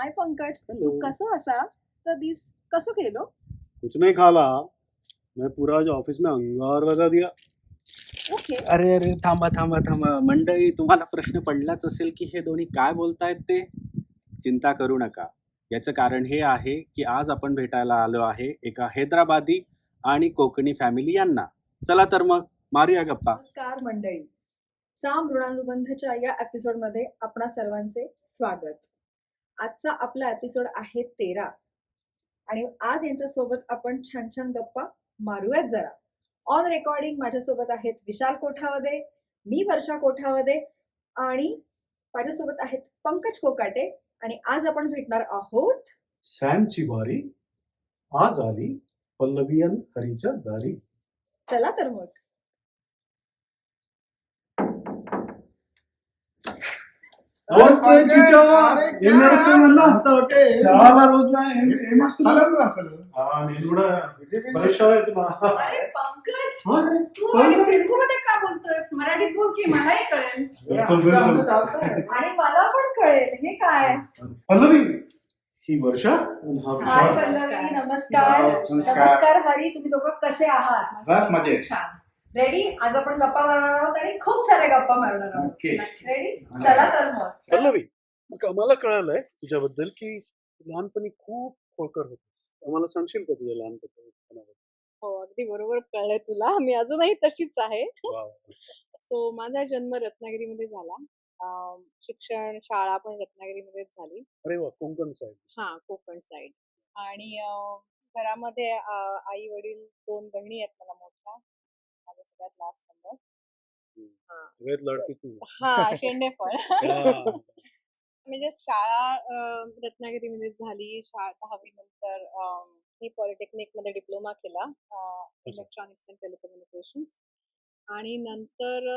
हाय पंकज, तू hello. कसो असा दिस कसो केलो? कुछ नहीं खाला, मैं पूरा आज ऑफिस में अंगार लगा दिया. ओके. अरे अरे थांबा थांबा थांबा मंडळी, तुम्हाला प्रश्न पडलाच असेल की हे दोन्ही काय बोलतायत ते. चिंता करू नका. याचं कारण हे आहे की आज आपण भेटायला आलो आहे एका हैदराबादी आणि कोकणी फॅमिली यांना. चला तर मग मारूया गप्पा. नमस्कार मंडळी. साम ऋणानुबंधच्या या एपिसोड मध्ये आपणा सर्वांचे स्वागत. आजचा आपला एपिसोड आहे 13 आणि आज यांच्यासोबत आपण छान छान गप्पा मारूयात जरा. ऑन रेकॉर्डिंग माझ्यासोबत आहेत विशाल कोठावदे, मी वर्षा कोठावदे आणि माझ्यासोबत आहेत पंकज कोकाटे आणि आज आपण भेटणार आहोत सॅमची वारी आज आली पल्लवी अन हरीच्या दारी. चला तर मग. नमस्ते चिचा. ఏం నడుస్తుందన్నా? చాలా రోజుల ఏం నేను కూడా పరీక్ష అవుతున్నా. अरे पंकज, हा रे. तू आणि तेलुगूमध्ये का बोलतोयस? मराठीत बोल की मलाही कळेल आणि मला पण कळेल. हे काय? पल्लवी ही वर्षा आणि हा हाय विशाल. पल्लवी, नमस्कार. नमस्कार. नमस्कार हरी, तुम्ही दोघं कसे आहात? बस मजेत. छान. रेडी? आज आपण गप्पा मारणार आहोत आणि खूप साऱ्या गप्पा मारणार आहोत. ओके. रेडी? चला तर मग. पल्लवी, मग आम्हाला कळालंय तुझ्याबद्दल की तू लहानपणी खूप खोडकर होतीस. आम्हाला सांगशील का तुझ्या लहानपणी? हो, अगदी बरोबर कळलंय तुला. मी अजूनही तशीच आहे. वा. सो माझा जन्म रत्नागिरीमध्ये झाला. शिक्षण, शाळा पण रत्नागिरीमध्येच झाली. अरे वा, कोकण साईड. हा, कोकण साईड. आणि घरामध्ये आई वडील 2 बहिणी आहेत मला मोठ्या. माझा सगळ्यात लास्ट नंबर. सगळ्यात लडकी तू. हा, शेंडेफळ. हा. म्हणजे शाळा रत्नागिरीमध्येच झाली. 10वी नंतर मी पॉलिटेक्निक मध्ये डिप्लोमा केला, इलेक्ट्रॉनिक्स अँड टेलिकम्युनिकेशन्स. आणि नंतर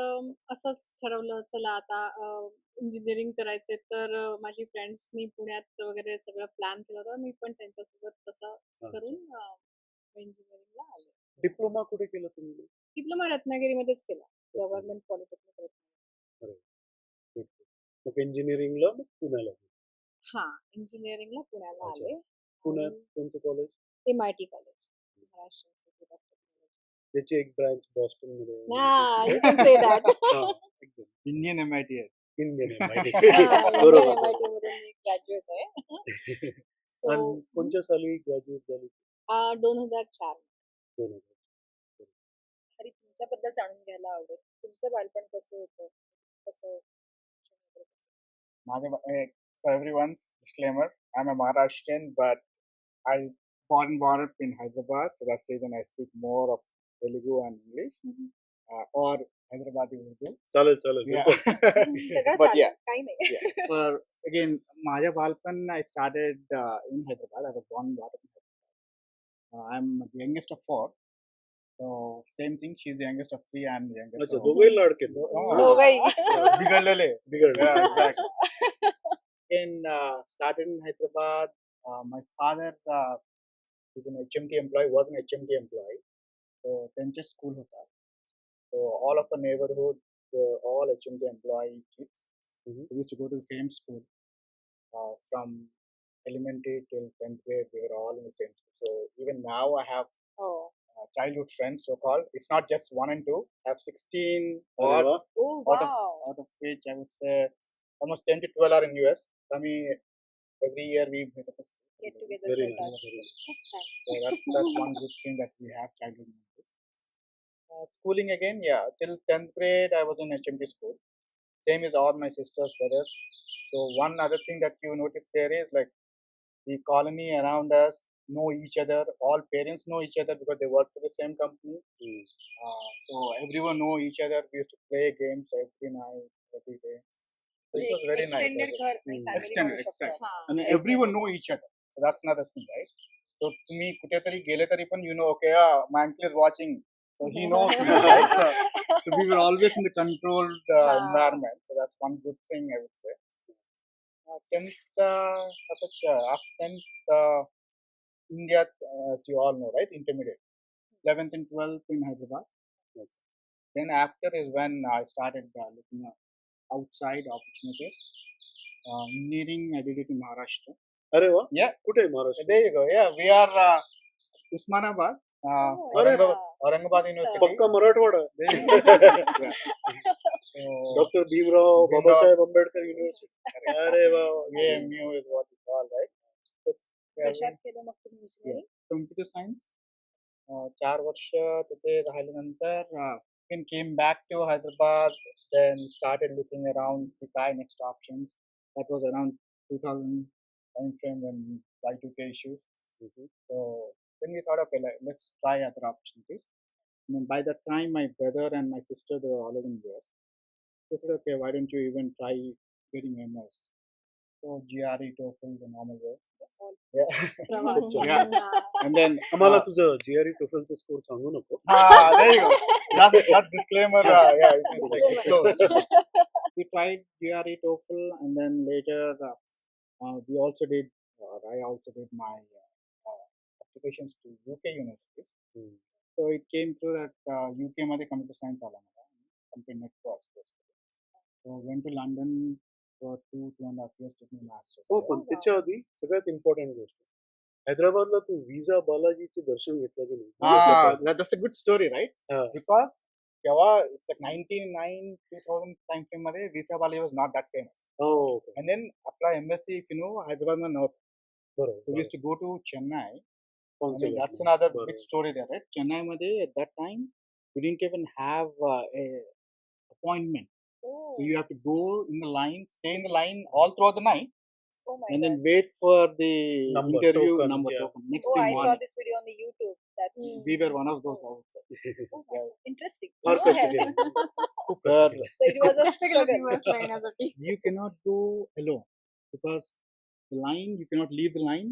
असंच ठरवलं, चला आता इंजिनिअरिंग करायचे. तर माझी फ्रेंड्सनी पुण्यात वगैरे सगळं प्लॅन केलं होतं. मी पण त्यांच्यासोबत तसं करून इंजिनिअरिंगला आले. डिप्लोमा कुठे केलं तुम्ही? डिप्लोमा रत्नागिरीमध्येच केला, गव्हर्नमेंट पॉलिटेक्निक रत्नागिरी. मग इंजिनिअरिंगला मग पुण्याला. हा, इंजिनिअरिंगला पुण्याला अच्छा. आले. पुण्यात कोणतं college? MIT college, Maharashtra institute of technology. त्याची एक ब्रांच बॉस्टन मध्ये. You can say that. Indian MIT आहे. Indian MIT. Indian बरोबर. MIT मधून मी ग्रॅज्युएट आहे. सो आणि कोणत्या साली ग्रॅज्युएट झाली? 2004. 2000. तरी तुमच्याबद्दल जाणून घ्यायला आवडेल. तुमचं बालपण कसं होतं? कसं शिक्षण वगैरे कसं? For everyone's disclaimer, I'm a Maharashtrian, but I born up in Hyderabad, so that's the reason I speak more of Telugu and English, or Hyderabadi Urdu. चालेल. Yeah. सगळं But चालेल, yeah, काही नाही. yeah. For again, माझ्या बालपण I started in Hyderabad. I was born and brought up in Hyderabad. I'm the youngest of 4. So same thing. She's the youngest of 3. I'm the youngest. अच्छा, of दोघे लाडके. दोघंही. बिघडलेले. Yeah, exactly. Again, started in Hyderabad. My father is an HMT employee, was an HMT employee. So त्यांचे school होता. So all of the neighborhood, all HMT employee kids, so we used to go to the same school. From elementary till 10th grade, we were all in the same school. So even now I have हो. childhood friends, so called. It's not just 1 and 2. I have 16 अरे odd, वा. Oh, out wow. of which I would say almost 10 to 12 are in US. I mean, every year we meet up. Get together. Very होतात. nice, very nice. खूप छान. So that's one good thing that we have childhood memories. Schooling again, yeah. Till 10th grade, I was in HMT school. Same as all my sisters, brothers. So one other thing that you notice there is like the colony around us know each other. All parents know each other because they work for the same company. So everyone know each other. We used to play games every night, every day. So it was very nice. Extended घर आणि family Extended, म्हणू शकतो. exact. हा. And everyone know each other. So that's another thing, right? So तुम्ही कुठेतरी गेले तरी पण you know, okay, my uncle is watching. So he knows me, right? So we were always in the controlled environment. So that's one good thing I would say. 10th, after 10th, India, as you all know, right? Intermediate. 11th and 12th in Hyderabad. Then after is when I started looking at outside opportunities. Engineering, I did it in Maharashtra. अरे वा Yeah. कुठे आहे Maharashtra There you go. Yeah, we are Usmanabad, Oh, अरे Aurangabad, wow. Aurangabad मस्त. University. पक्का Marathwada There you go. Yeah. So, doctor Bhimrao Bhimrao- Babasaheb Ambedkar university correct. अरे वा AMU is what you call, right? Yeah, कशात केलं मग तुम्ही engineering? computer science. 4 वर्ष तिथे राहिल्यानंतर then came back to Hyderabad, then started looking around to try next options. That was around 2000 time frame when Y2K issues. So then we thought, okay, let's try other opportunities. And then by that time, my brother and my sister, they were all in US. They said, okay, why don't you even try getting MS? So GRE, TOEFL, the normal way. Yeah. प्रवासी. Yeah. And then आम्हाला तुझं GRE टोफलचा score सांगू नको there you go. That's that disclaimer. Yeah, it is like Disclaimer. disclosed. We tried GRE, TOEFL, and then later we also did. I also did my applications to UK universities. So it came through that UK मध्ये computer science आला मला, computer networks basically. So went to London for 2.5 years to do masters. हो there. पण त्याच्या आधी सगळ्यात important गोष्ट हैदराबादला तू विजा बालाजीचे दर्शन घेतलं की नाही That's a good story, right? हा. Because तेव्हा it's like 99 2000 time frame मध्ये Visa Bali was not that famous. हो okay. And then after MSc, if you know, Hyderabad मध्ये नव्हतं. बरोबर So we used to go to Chennai. I mean, Consulate. that's another बरोबर. big story there, right? Chennai मध्ये at that time we didn't even have a appointment. Oh, So you have to go in the line, stay in the line all throughout the night, Oh my and then God. wait for the Number, interview token, number yeah. token next Oh, day I saw morning. this video on the YouTube. That's We were one of those, I would say. oh my God. Interesting. फार Go कष्ट ahead. केले खूप तर कष्ट केले So it was a कष्ट केलं struggle. दिवस ला येण्यासाठी. you cannot go alone because the line, you cannot leave the line.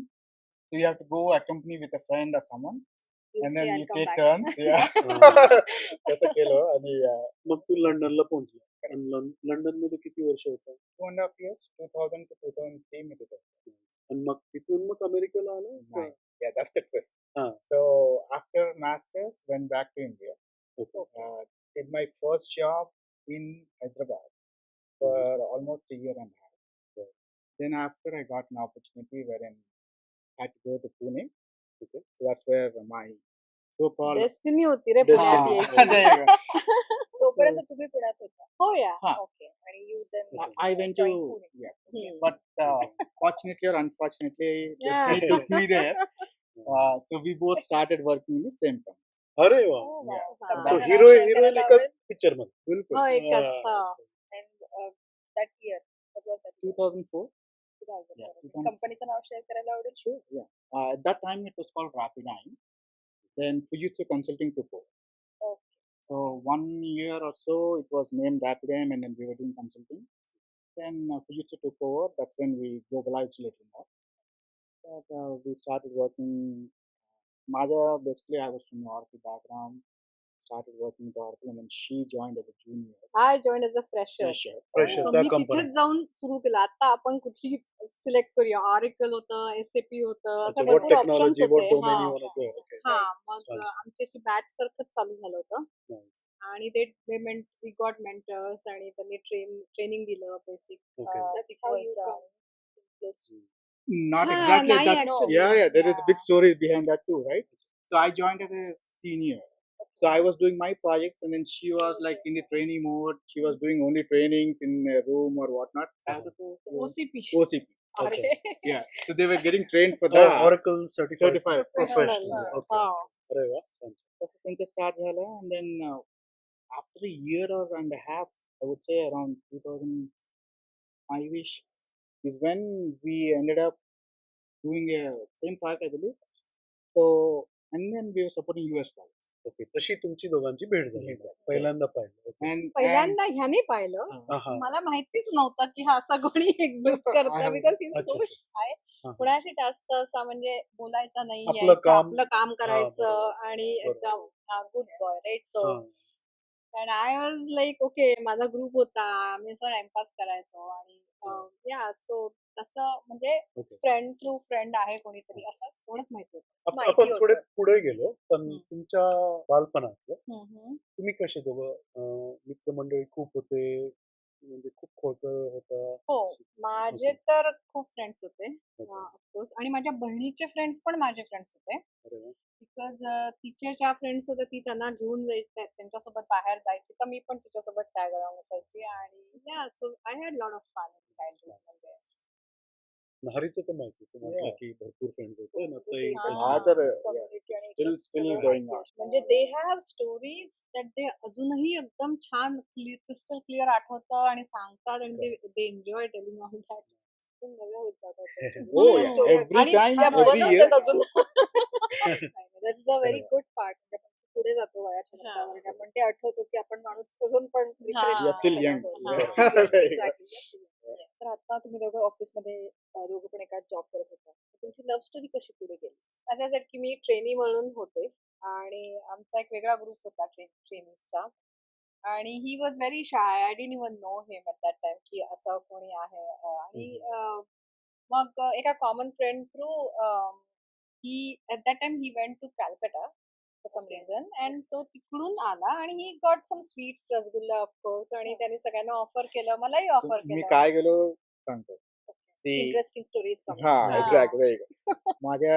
So you have to go accompany with a friend or someone, You'll and stay then and you come take back. turns. Yeah. हा. तसं केलं आणि मग तू लंडनला पोहोचला आणि London मध्ये किती वर्ष होता 2.5 years, 2000 to 2003 मध्ये होतं. आणि मग तिथून मग अमेरिकेला आला Nine. Yeah, that's the twist. Ah. So after masters, went back to India. Okay. Did my first job in Hyderabad for almost a year and a half. Right. Then after I got an opportunity wherein I had to go to Pune. Okay. So that's where my so-called destiny होती रे Destiny. पुण्यात There यायची. you go. तोपर्यंत तुम्ही पुण्यात होता. हो या हा. Okay. आणि you then I went to joined Pune. yeah, हम्म. but fortunately or unfortunately, Yeah. Destiny took me there. So we both started working in the same company. अरे वा Oh, wow. Yeah. हा. So तो that's- hero Share heroine करायला एकाच आवडेल. Picture मध्ये बिलकुल. हो एकच हा. And that year, what was that? 2004. 2000. Yeah, बरोबर. 2000. कंपनीचं नाव शेअर करायला आवडेल? Sure. Yeah. At that time, it was called Rapidine. Then Fujitsu Consulting took over. Okay. So 1 year or so, it was named Rapidine, and then we were doing consulting. Then Fujitsu took over. That's when we globalized a little more. But we started working. Basically, I was from Oracle background. Started working with Oracle, and then she joined as a junior. I join as a fresher. Fresher. Fresher. So त्या मी company. तिथेच जाऊन सुरू केलं. आता आपण कुठली select करूया. Auricle होतं, एसएपी होतं, अच्छा, असं what भरपूर ऑप्शन्स technology, what होते. domain हा. you want to go. Okay. हा मग छान, छान. आमची अशी बॅच सारखंच चालू झालं होतं Nice. आणि ते वी गॉट मेंटर्स आणि त्यांनी ट्रेनिंग दिलं basic Okay. That's how you come. Not Ah, exactly nahi that. actually. Yeah, there is Yeah. big stories behind that too, right? So I joined as a senior. So I was doing my projects, and then she was like in the training mode. She was doing only trainings in a room or whatnot. I had to do OCP. OCP. अरे. Yeah. So they were getting trained for Oh, that. Oracle certified Certified professional. professional. Okay. हा. अरे वा छान, छान. तसं त्यांचं start झालं, and then after a year or and a half, I would say around 2005ish, is when we ended up doing a same project, I believe. So and then we were supporting US projects. Okay तशी तुमची दोघांची भेट झाली भेट झाली. पहिल्यांदा पाहिलं okay And पहिल्यांदा ह्याने पाहिलं. हा हा मला माहितीच नव्हतं की हा असा कोणी एक्झिस्ट I करतं have- बिकॉज ही अच्छा, सो अच्छा. शाय. हा, हा. कुणाशी जास्त असा म्हणजे बोलायचा नाही, आपलं यायचं, काम- आपलं काम करायचं बरोबर. आणि बरोबर. एकदम गुड बॉय राईट. सो हा. And I was like okay माझा ग्रुप होता, आम्ही असं टाइमपास करायचो आणि या सो तसं म्हणजे ओके फ्रेंड थ्रू फ्रेंड आहे कोणीतरी असं थोडंच माहिती होतं. माहिती आपण होतं. थोडे पुढे गेलो पण हम्म. तुमच्या बालपणातलं हम्म. तुम्ही कसे दोघं मित्रमंडळी खूप होते म्हणजे खूप खोडकर होता हो माझे तर खूप फ्रेंड्स होते. ऑफकोर्स. आणि माझ्या बहिणीचे फ्रेंड्स पण माझे फ्रेंड्स होते. अरे वा. बिकॉज तिचे ज्या फ्रेंड्स होत्या ती त्यांना घेऊन जायचे, त्यांच्यासोबत बाहेर जायची, तर मी पण तिच्यासोबत टॅग अराउंड असायची. आणि या so I had lot of fun in childhood. नहारीचं तर माहिती तू म्हटलं Yeah. की भरपूर फ्रेंड्स होते ना ते हा. Other, Community आणि still एकदम still सगळं going माहिती on. आहे. म्हणजे दे हॅव स्टोरीज दॅट ते अजूनही एकदम छान क्रिस्टल क्लिअर आठवतं आणि सांगतात. आणि ते एन्जॉय टेलिंग ऑल दॅट. नव्या होत जातात त्या stories. Oh, Yeah. yeah. Every आणि time, त्या every year. बनवतात अजून. That's the very good part. म्हणजे आपण पुढे जातो वयाच्या हा. टप्प्यावर, आपण ते आठवतो की आपण माणूस अजून पण हा. We are still young. हा. तर आता तुम्ही दोघं ऑफिसमध्ये दोघं पण एका जॉब करत होता. तुमची लव्ह स्टोरी कशी पुढे गेली? असं की मी ट्रेनी म्हणून होते आणि आमचा एक वेगळा ग्रुप होता ट्रेनीजचा. आणि he was very shy. I didn't even know him at that time की असं कोणी आहे. आणि मग एका common friend through he at that time he went to Calcutta for some reason. And तो तिकडून आला आणि he got some sweets, rasgulla of course. आणि त्याने सगळ्यांना ऑफर केलं, मलाही ऑफर मी केलं. काय गेलो सांगतो. See, इंटरेस्टिंग स्टोरीज हा, हा. exactly. There you go. माझ्या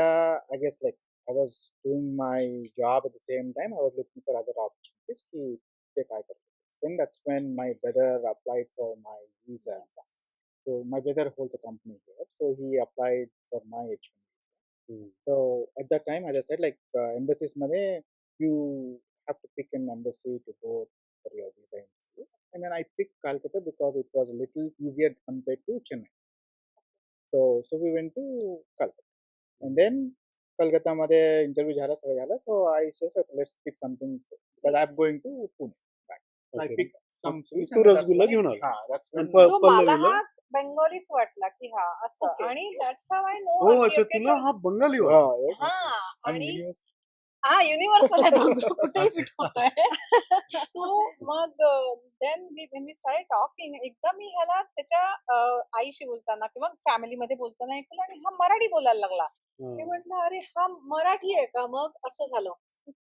I guess like I was doing my job at the same time. I was looking for other opportunities की ते काय करतो. Then that's when my brother applied for my visa. So my brother holds a company here, so he applied for my H1 visa. So at that time, as I said, like embassies मध्ये you have to pick an embassy to go for your visa interview. And then I picked Calcutta because it was a little easier compared to Chennai. So we went to Calcutta. And then Calcutta मध्ये interview झाला, सगळं झालं. So I said, okay, let's pick something because I'm going to Pune back. So I Okay. picked some sweets. Tu and that's rasgulla when- घेऊन आला. हा, that's when पण so पल्लवीला? मला हा बेंगॉलीच वाटला की हा असं. Okay. आणि दॅट्स हाव आय नो. हो अच्छा तुला हा बंगाली वाटला. हा, हा. आणि आणि universe- हा युनिव्हर्सल आहे दोघं, कुठेही पिठवतोय. सो मग then when we start talking, एकदा मी ह्याला त्याच्या आईशी बोलताना किंवा फॅमिलीमध्ये बोलताना ऐकलं आणि हा मराठी बोलायला लागला. मी म्हटलं अरे हा मराठी आहे का? मग असं झालं.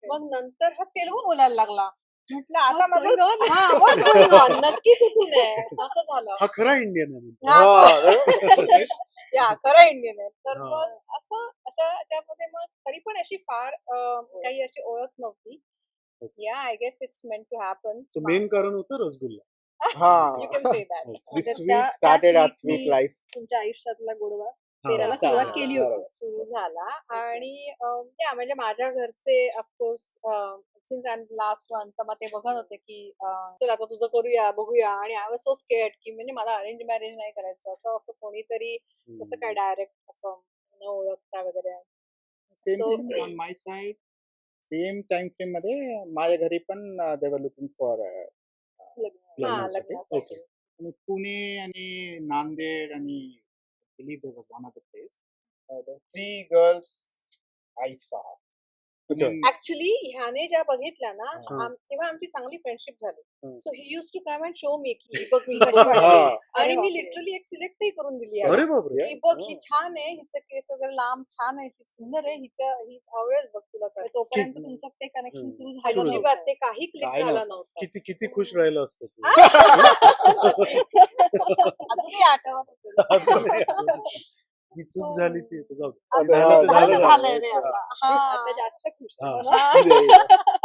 मग नंतर हा तेलुगू बोलायला लागला. म्हटलं आता What's माझं going on? हा what's going on? नक्की कुठून आहे असं झालं. हा खरा इंडियन आहे. हा, या खरं इंडियन आहे. तर हा. मग असं त्यामध्ये मग तरी पण अशी फार काही अशी ओळख नव्हती. या I guess it's meant to happen. So main कारण होतं रसगुल्ला. हा. You can say that. The म्हणजे sweet त्या started our sweetनी sweet life. तुमच्या आयुष्यातला गोडवा हा. पेरायला हा. सुरुवात केली होती. बरोबर. सुरू झाला. आणि या म्हणजे माझ्या घरचे of course since I am last one, तर मग ते बघत होते की चल आता तुझं करूया, बघूया. आणि आय वॉज सो स्केअर्ड की म्हणजे मला अरेंज मॅरेज नाही करायचं. असं कोणीतरी कसं काय डायरेक्ट असं न ओळखता वगैरे. Same So- thing on my side. Same time frame मध्ये माझ्या घरी पण they were looking for हा, लग्नासाठी. लग्नासाठी. आणि पुणे आणि नांदेड आणि I believe there was one other place. The 3 girls I saw. I अच्छा. mean, ऍक्च्युली ह्याने ज्या बघितल्या ना हा. तेव्हा आमची चांगली फ्रेंडशिप झाली. हा. So he used to come and show me की ही बघ मी कशी वाटते. हा. आणि अरे मी बापरे. लिटरली एक सिलेक्टही करून दिली अरे आहे बापरे. की बघ ही छान आहे, हिचं केस वगैरे लांब छान आहे, ही सुंदर आहे, ही आवडेल बघ तुला कर. तोपर्यंत तुमचं ते कनेक्शन हम्म. सुरू सुरू झालं झालं. अजिबात ते काही क्लिक काय झालं नव्हतं. नव्हतं. किती खुश राहिलं असतं तू. अजूनही आठवत होतं. अजूनही. ही चूक झाली ती तर जाऊ दे. आता झालं तर झालं तर झालं. झालंय रे आता. आता हा. जास्त खुश हा. आहे. हा. there you go. मग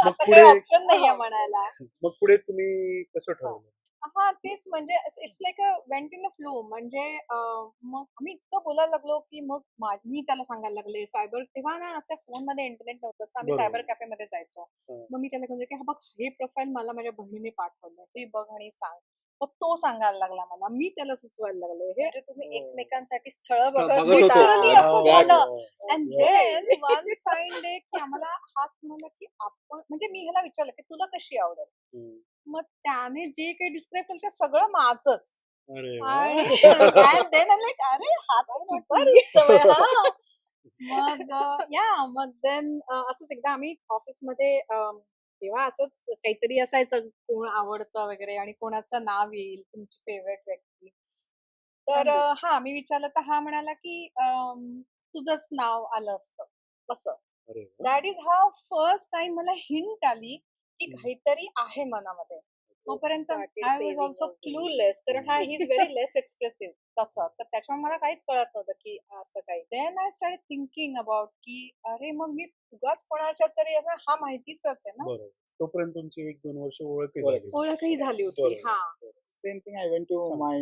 आता काही पुढे ऑप्शन नाहीये म्हणायला. मग पुढे तुम्ही कसं ठरवलं? हा तेच म्हणजे it's like a went in a flow. म्हणजे मग आम्ही इतकं बोलायला लागलो की मग मी त्याला सांगायला लागले सायबर. तेव्हा ना असं फोन मध्ये इंटरनेट नव्हतं, तर आम्ही बरोबर. सायबर कॅफे मध्ये जायचो. हा. मग मी त्याला म्हणजे की हा बघ हे प्रोफाईल मला माझ्या बहिणीने पाठवलं, ते बघ आणि सांग. मग तो सांगायला लागला मला, मी त्याला सुचवायला लागले हे. म्हणजे तुम्ही एकमेकांसाठी स्थळ स्थळ बघत बघत होतो. Literally असं Exactly. झालं. And Yeah. Then one fine day की आम्हाला हाच म्हणाला की आपण म्हणजे मी ह्याला विचारलं की तुला कशी आवडेल. हम्म. मग त्याने जे काही डिस्क्राईब केलं ते सगळं माझंच. अरे वा. आणि and then I'm like, अरे हा तर super दिसतोय हा. मग देन असंच एकदा आम्ही ऑफिसमध्ये तेव्हा असंच काहीतरी असायचं, कोण आवडतं वगैरे आणि कोणाचं नाव येईल तुमची फेवरेट व्यक्ती. तर हा मी विचारलं तर हा म्हणाला की तुझंच नाव आलं असतं असं. अरे वा. That is how first time मला हिंट आली की काहीतरी आहे मनामध्ये. तोपर्यंत started I was paving also out. Clueless, कारण हा he is very less expressive तसं, तर त्याच्यामुळे मला काहीच कळत नव्हतं की असं काही. Then I started thinking about की अरे मग मी उगाच कोणाच्या तरी हा माहितीच आहे ना, बरोबर. तोपर्यंत तुमची 1-2 वर्ष ओळखही ओळख. झाली. ओळखही झाली होती. बरोबर. हा Same thing. I went to Some- my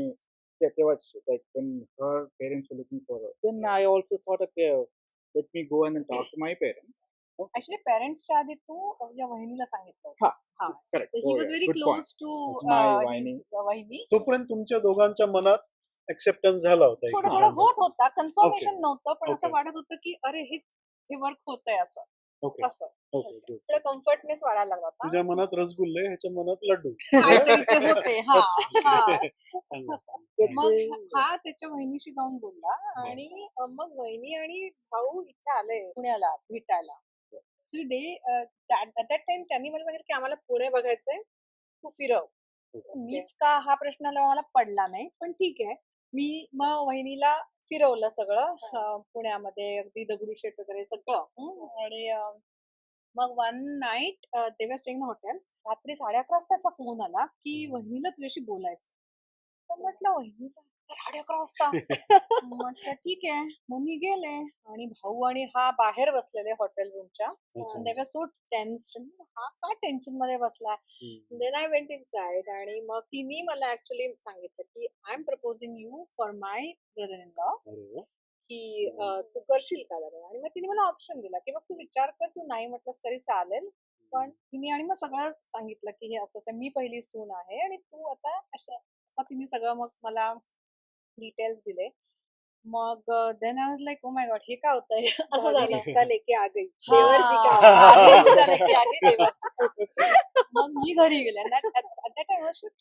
तेव्हा like when her parents were looking for her. Then I also thought, okay, let me go and then talk to my parents. Actually पेरेंट्सच्या आधी तू तुझ्या वहिनीला सांगितलं हा, होतंस. हा, correct. ही Oh, was yeah. Very Good point. Close to My वहिनी. वहिनी. तोपर्यंत तुमच्या दोघांच्या मनात ऍक्सेप्टन्स झाला होता थोडं एकमेकांबद्दल. थोडं होत होता, कन्फर्मेशन नव्हतं, पण असं Okay. वाटत होतं की अरे हे वर्क होतंय असं ओके असं. Okay good. थोडं कम्फर्टनेस वाढायला लागला होता. तुझ्या मनात रसगुल्ले, ह्याच्या मनात लड्डू. काहीतरी ते होते. हा हा. चांगलं, चांगलं. मग हा त्याच्या वहिनीशी जाऊन बोलला आणि मग वहिनी आणि भाऊ इथे आले पुण्याला भेटायला. दे ॲट दॅट टाइम त्यांनी मला सांगितलं की आम्हाला पुणे बघायचंय, तू फिरव. मीच का हा प्रश्न मला पडला नाही, पण ठीक आहे. मी मग वहिनीला फिरवलं सगळं पुण्यामध्ये, अगदी दगडूशेठ वगैरे सगळं. आणि मग one night they were staying in hotel. रात्री 11:30 वाजताचा फोन आला की वहिनीला तुझ्याशी बोलायचं. तर म्हटलं वहिनीला 11:30 वाजता. म्हटलं ठीक आहे. मग मी गेले आणि भाऊ आणि हा बाहेर बसलेले हॉटेल रूमच्या. अच्छा. दे वर सो टेन्स. हा का टेन्शन मध्ये बसलाय. Then I went inside आणि मग तिने मला ऍक्च्युली सांगितलं की I am proposing you for my brother in law, अरे वा. की तू करशील का लग्न. आणि मग तिने मला ऑप्शन दिला की मग तू विचार कर, तू नाही म्हटलंस तरी चालेल, पण तिने आणि मग सगळं सांगितलं की हे असंच आहे, मी पहिली सून आहे आणि तू आता असं तिने सगळं मग मला डिटेल्स दिले. मग then I was like oh my God हे काय होतंय असं झालं. रिश्ता लेके आ गई. हा, देवर जी का आवाज. रिश्ता लेके आ गई देवर. मग मी घरी गेले.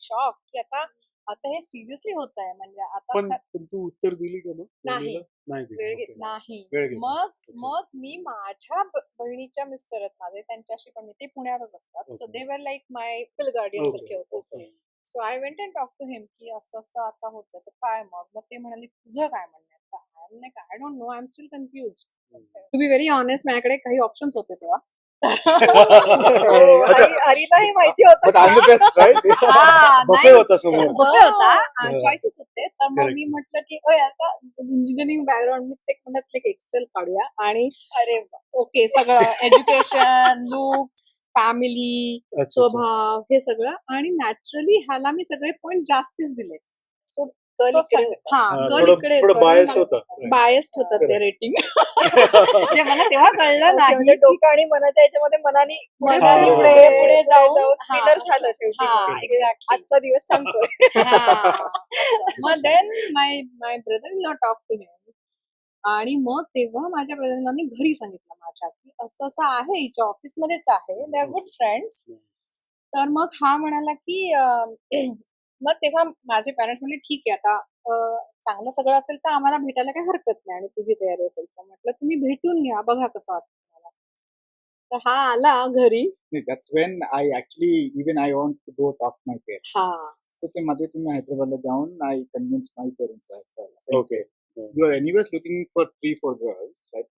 शॉक की आता हे सिरियसली होत आहे, म्हणजे आता पण तू उत्तर दिली का मग नाही. वहिनीला? नाही दिली. वेळ Okay. घेतला. नाही. वेळ घेतला. मग Okay. मग मी माझ्या बहिणीच्या मिस्टर आहेत माझे, त्यांच्याशी पण ते पुण्यातच असतात. So Okay. दे वर लाईक माय गार्डियन Okay. सारखे होते. Okay. So I went and talk to him की असं असं आता होतं तर काय. मग ते म्हणाले तुझं काय म्हणणं आहे. I don't know, I am still confused. To be very honest माझ्याकडे काही ऑप्शन्स होते तेव्हा. हो, अच्छा. हरीला हे माहिती होतं But का? I'm the best, right? हा, बफे नाही, होता समोर. बफे होता, हा. चॉईसेस होते. तर मग Correct. मी म्हटलं की ओय आता इंजिनिअरिंग बॅकग्राऊंड, मी ते म्हणत एक्सेल काढूया आणि अरे वा. ओके सगळं एज्युकेशन, लुक्स, फॅमिली, अच्छा. स्वभाव हे सगळं, आणि नॅचरली ह्याला मी सगळे पॉइंट जास्तीच दिले. सो कल इकडे होता. हा, हा, कल थोडं इकडे थोडं बायस होता. बायस्ड होतं ते Correct. रेटिंग. जे मला तेव्हा कळलं Okay, म्हणजे नाही. डोकं आणि मनाच्या याच्यामध्ये मनाने मनाने हा. पुढे पुढे पुढे जाऊन, जाऊन हा, विनर झालं शेवटी. हा, मग. exactly. आजचा दिवस सांगतोय. मग then my brother in law talk to him. आणि मग तेव्हा माझ्या ब्रदरनी घरी सांगितलं माझ्या की असं असं आहे, हिच्या ऑफिसमध्येच आहे, दे आर गुड फ्रेंड्स. तर मग हा म्हणाला की मग तेव्हा माझे पॅरेंट्स म्हणले ठीक आहे, आता चांगलं सगळं असेल तर आम्हाला भेटायला काही हरकत नाही आणि तुझी तयारी असेल तर. म्हटलं तुम्ही भेटून घ्या, बघा कसं वाटतं मला. तर हा आला घरी. That's when I want to go talk to my parents. हा So ते मध्ये तुम्ही हैदराबादला जाऊन I convinced my parents as well. Okay. You are anyways looking for 3-4 girls, right?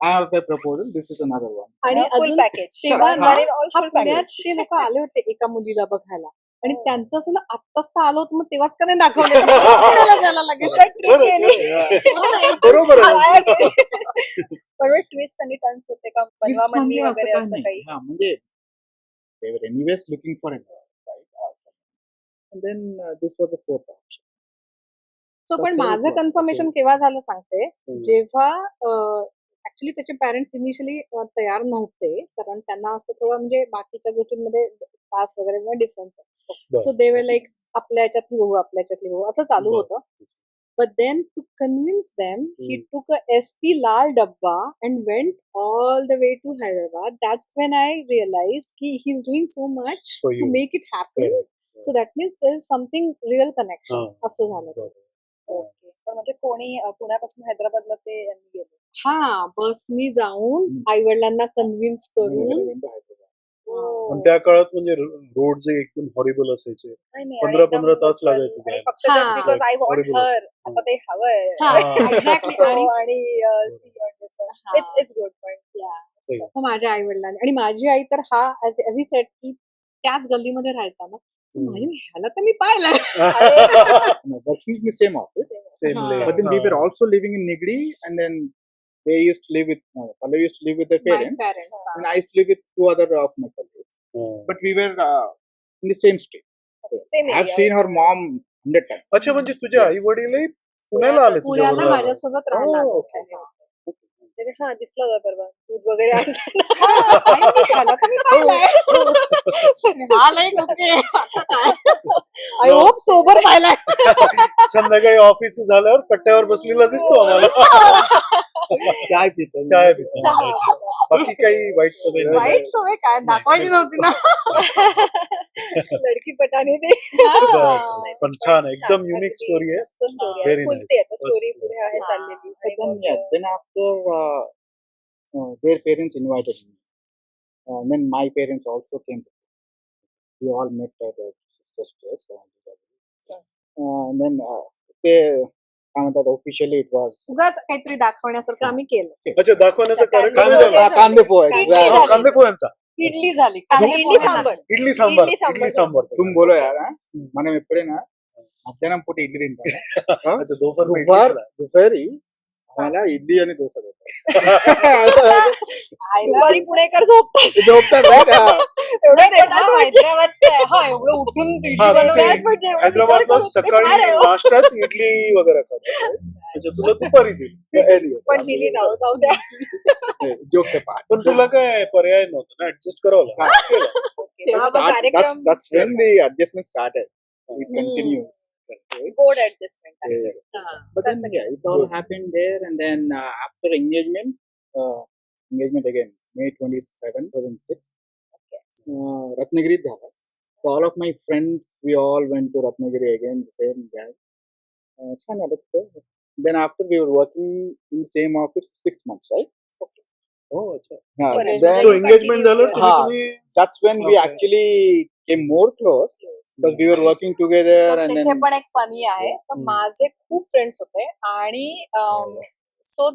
I have a proposal. This is another one. आणि फुल अजून package. तेव्हा हा. ना, ऑल हा फुल पुण्यात पॅकेज. ते लोक आले होते एका मुलीला बघायला आणि हो. त्यांचं असं आत्ताच तर आलं होतं, मग तेव्हाच का नाही दाखवले, तर परत पुण्याला जायला लागेल. बरं, बरं. बरोबर आहे. पण ट्विस्ट आणि टर्न्स होते का, Twist बनवा म्हणजे वगैरे असं काही असं नाही. काही. हा, म्हणजे they were anyways looking for a girl, right? And then this was the fourth option. So पण अच्छा, माझं अच्छा. कन्फर्मेशन केव्हा झालं सांगते, हम्म. जेव्हा ऍक्च्युली त्याचे पॅरेंट्स इनिशियली तयार नव्हते, कारण त्यांना असं थोडं म्हणजे बाकीच्या गोष्टींमध्ये कास्ट वगैरे डिफरन्स आहे. बरं. सो दे वर लाईक आपल्या याच्यातली बघू, आपल्या याच्यातली बघू असं चालू बरं. होतं. But then to convince them, he Hmm. took a ST Lal Dabba and went all the way to Hyderabad. That's when I realized he's doing so much For to you. make it happen. Correct. So that means there is something real connection. हा. असं झालं. बरं. Okay. पण म्हणजे कोणी पुण्यापासून हैदराबादला ते यांनी गेले. हा, बसनी जाऊन आई वडिलांना कन्व्हिन्स And then I करून. went to Hyderabad. पण त्या काळात म्हणजे रोड जे एकदम हॉरिबल असायचे. नाही, नाही, 15-15 आणि तास एकदम लागायचे आणि जायला. फक्त हा. just because I want Horrible her. असतं. आता ते हवंय. हा, हा. exactly. So, आणि आणि see you on this one. हा. It's good point. Yeah. सही. मग माझ्या आई वडिलांनी आणि माझी आई तर हा ऍज ही सेट की त्याच गल्लीमध्ये राहायचा ना. So माझी ह्याला तर मी पाहिलंय. No, but he's in the same office. Same Ha. layer. But then we were also living in Nigri, and then they used to live with Pallavi used to live with their My parents, parents. and I used to live with two other of my colleagues. But we were in the same street. Same I've area. seen her mom 100 times. अच्छा म्हणजे तुझे आई वडील पुण्याला आले पुण्याला तुझ्याबरोबर? माझ्यासोबत राहायला Oh, आले. okay. हा दिसला होता परवा दूध वगैरे आणताना. हा, आणि मी ह्याला तर मी पाहिलंय. हा लय ओके. आता काय? आय होप सोबर पाहिलाय. संध्याकाळी ऑफिस झाल्यावर कट्ट्यावर बसलेला दिसतो आम्हाला. चाय पितो. चाय पितो. बाकी काही वाईट सवय नाही. वाईट सवय काय दाखवायची नव्हती ना. लडकी पटाने ते हा. पण छान आहे. एकदम युनिक स्टोरी आहे. मस्त स्टोरी Very आहे. फुलते आता nice. स्टोरी मस्त. पुढे आहे चाललेली. But then, आणि yeah, मग, then after their parents invited me. Then my parents also came. We all met at a sister's place. And then they officially it was उगाच काहीतरी दाखवण्यासारखं आम्ही केलं. अच्छा दाखवण्याचा कार्यक्रम कांदे झाला. पोहे. कांदे पोहे. कांदे exactly. झाले. कांदे पोह्यांचा इडली झाली कांदे इडली पोहे सांबर ఇడ్లీ సాంబార్ ఇడ్లీ సాంబార్. ఇడ్లీ సాంబార్ तुम बोलो यार మనం ఎప్పుడైనా మధ్యాహ్నం పూట ఇడ్లీ తింటాం अच्छा दोपहर में दुपारी आम्हाला इडली आणि डोसा देतात. दुपारी पुणेकर झोपतात झोपतात right? हा. एवढं पोटात वाटलं. हैदराबादचं आहे. हा एवढं उठून इडली हा, बनवतात. ते म्हणजे एवढं हैदराबादला विचार करून सकाळी ते फार आहे. नाश्त्यात इडली वगैरे खातात. अच्छा तुला दुपारी दिली. Anyways, पण दिली जाऊ द्या. jokes apart. पण तुला काय पर्याय नव्हता ना ऍडजस्ट करावं लागलं. तेव्हा मग कार्यक्रम That's when the adjustment started. It continues. Board adjustment आहे. Yeah. हा. But then That's yeah, it all happened there, and then after engagement again, May 27, 2006. Ratnagiri झाला. So all of my friends, we all went to Ratnagiri again, the same guy. छान झालं तिथं. Then after we were working in the same office for 6 months, right? हो अच्छा. Yeah, Correct. then so engagement झालं हा. तुम्ही that's when we Okay. actually came more close because we were working together, So and तिथे then पण एक funny आहे. तर हम्म. माझे खूप फ्रेंड्स होते आणि सो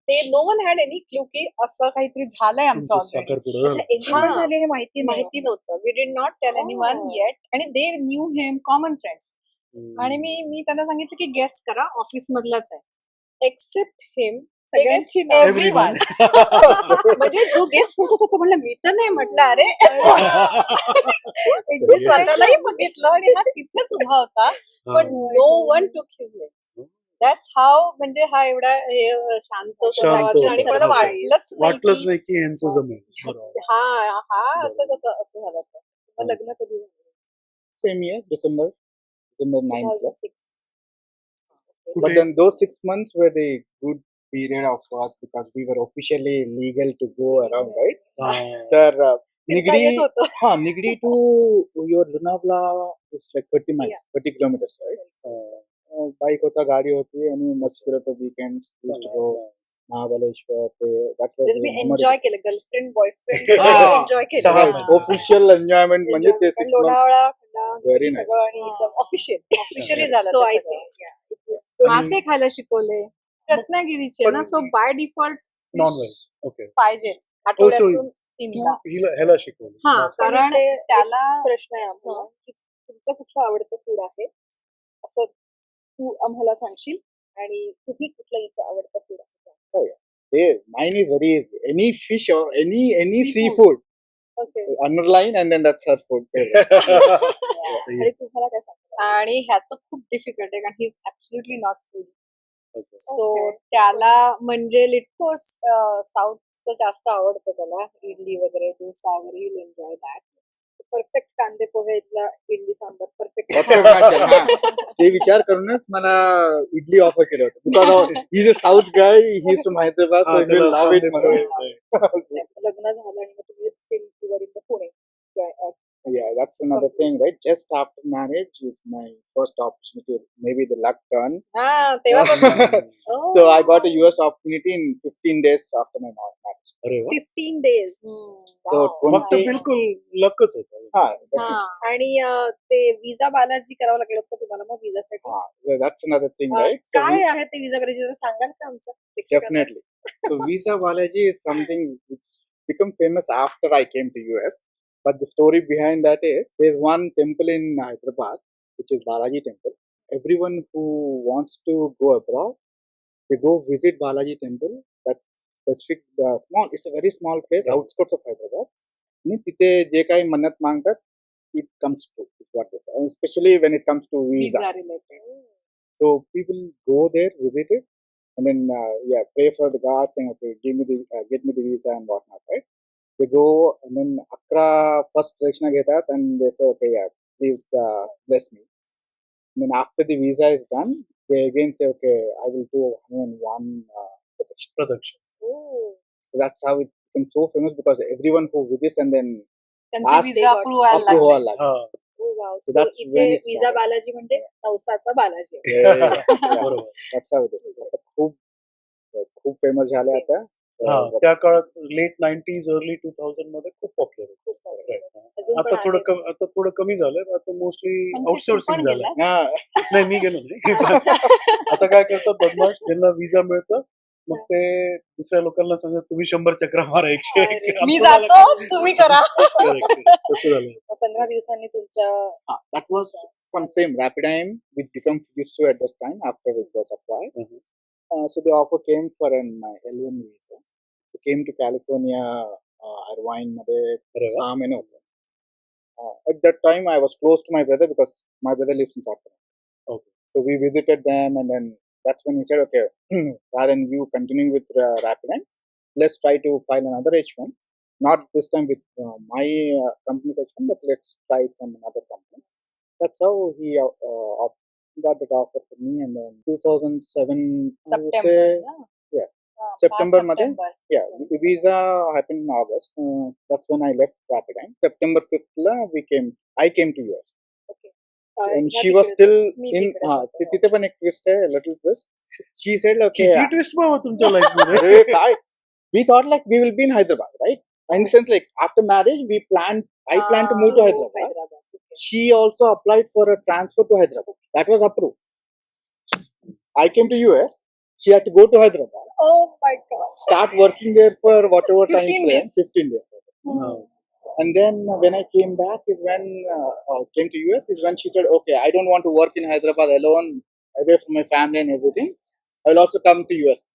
ते no one had any clue की असं काहीतरी झालंय आमचं तुमचं ऑलरेडी. साखरपुडा झाला. engagement हा. झालेली माहिती नाही. माहिती नव्हतं. We did not tell any one Oh. Yet आणि they knew him common friends. आणि मी त्यांना सांगितलं की गेस करा ऑफिस मधलाच आहे एक्सेप्ट हिम सगळ्यांची एव्हरीवन. म्हणजे जो गेस करत होता तो म्हणला मी तर नाही म्हटलं अरे एकदा स्वतःलाही बघितलं आणि हा तिथेच उभा होता पण no one took his name. That's how म्हणजे हा एवढा शांत स्वभावाचा होता. आणि मला वाटलंच नाही की यांचं जमेल. बरोबर. हा असं कसं असं झालं होतं. मग लग्न कधी झालं? same year, December 9th. 2006. But then those 6 months were the good period of us because we were officially legal to go around, right? हा. तर फिरता येत होतं. Nigri to your Lonavala is like 30 miles, 30 kilometers, right? Bike होता, गाडी होती आणि मस्त फिरत वीकेंड्स महाबळेश्वर ते म्हणजे मी एन्जॉय केलं गर्लफ्रेंड बॉयफ्रेंड हा. एन्जॉय सहा केलं. महिने. ऑफिशियल एन्जॉयमेंट म्हणजे ते 6 months. लोणावळा खंडा, Very nice. सगळं आणि एकदम ऑफिशियल ऑफिशियली झालं सो ते आय सगळं. मासे खायला शिकवले रत्नागिरीचे ना. So by default nonveg okay. पाहिजेच आठवड्यातून 3दा. ह्याला शिकवलं. हा मासा. कारण ते- त्याला प्रश्न आहे आम्हाला की तुमचं कुठलं आवडतं फूड आहे असं तू आम्हाला सांगशील आणि तुम्ही कुठलं हिचं आवडतं फूड आहे. Mine is very easy. Any fish or any Seafood. seafood. Okay. Underline and then that's her food. आणि तुम्हाला काय सांगता? आणि ह्याचं खूप डिफिकल्ट आहे कारण he is absolutely not food. Okay. So Okay. त्याला म्हणजे लिटकोस साऊथचं जास्त आवडतं त्याला इडली वगैरे डोसा वगैरे you enjoy that. Perfect kande pohe इथला idli sambar perfect. Perfect match आहे, हा. ते विचार करूनच मला इडली ऑफर केलं होतं because he is a south guy, he is from Hyderabad, so हा, ही विल त्याला लव्ह इट. कांदे लग्न झालं आणि मग तुम्ही steel in Pune. Yeah, that's another thing, right? Just after marriage is my first opportunity, maybe the luck turn. हा तेव्हापासून So I got a US opportunity in 15 days after my marriage. अरे वा. 15 days. So मग तर 20 बिलकुल लकच होतं. हा, हा. आणि ते विजा बालाजी करावं लागलं होतं तुम्हाला मग विजासाठी. हा, that's another thing, right? So काय आहे ते विजा बालाजी सांगाल का आमच्या प्रेक्षकांना? definitely. So Visa Balaji is something which became famous after I came to US. But the story behind that is there's one temple in Hyderabad, which is Balaji Temple. Everyone who wants to go abroad, they go visit Balaji Temple. That specific small, it's a very small place, outskirts of Hyderabad. आणि तिथे जे काही मन्नत मागतात, it comes true. Is what they say. And especially when it comes to visa. Visa related. So people go there, visit it, and then pray for the God, saying, okay, get me the visa and whatnot, right? They go and then Akra first pradakshina ghetat and they say, okay, please bless me. And then after the visa is done, they again say, okay, I will do 101 pradakshina. Production. Oh. So that's how it became so famous, because everyone who visits and then त्यांचे Ask- विजा approval approval लागले. लागते. हा Oh, wow. So So that's इथे when it visa started. Balaji म्हणजे नवसाचा Balaji. Yeah, बरोबर. that's how it is. आता खूप famous झाले आता. हा त्या काळात लेट 90s अर्ली 2000 मध्ये खूप पॉप्युलर खूप होतं. आवडलं. Right. अजून आता पण थोडं आहे. आता थोडं कमी झालंय. आता मोस्टली पण तू आउटसोर्सिंग पण झालंय. गेलास? हा. नाही मी गेलो नाही. आता काय करतात बदमाश, ज्यांना विजा मिळतं मग ते दुसऱ्या लोकांना सांगतात तुम्ही 100 चक्रा मारा 101. अरे, आमचं मी मला जातो काय- तुम्ही करा. Correct, correct. तसं झालं. 15 दिवसांनी तुमचं That was from same Rapidyme, which became Fujitsu at that time after it was acquired. Mhm. So the offer came for an L1 visa. So came to California, Irvine मध्ये अरे वा. 6 महिने होते. At that time, I was close to my brother because my brother lives in Sacramento. Okay. So we visited them, and then that's when he said, okay, rather than you continuing with Rapidyme, let's try to file another H1. Not this time with my company's H1, but let's try it from another company. That's how he got the offer for me, and then 2007, I would say, September. September मध्ये. Yeah, the visa happened in August. That's when I left Rapidyme. September 5th, I came to US. And she was still in. तिथे पण एक twist आहे, a little twist. She said, okay, किती twist बाबा तुमच्या life मध्ये. अरे काय? We thought like we will be in Hyderabad, right? In the sense like after marriage, I planned to move to Hyderabad. She also applied for a transfer to Hyderabad. That was approved. I came to US. She had to go to Hyderabad, Oh my God. start working there for whatever time 15 frame, days. 15 days. हा. And then when I came back is when came to US is when she said, okay, I don't want to work in Hyderabad alone, away from my family and everything. I will also come to US.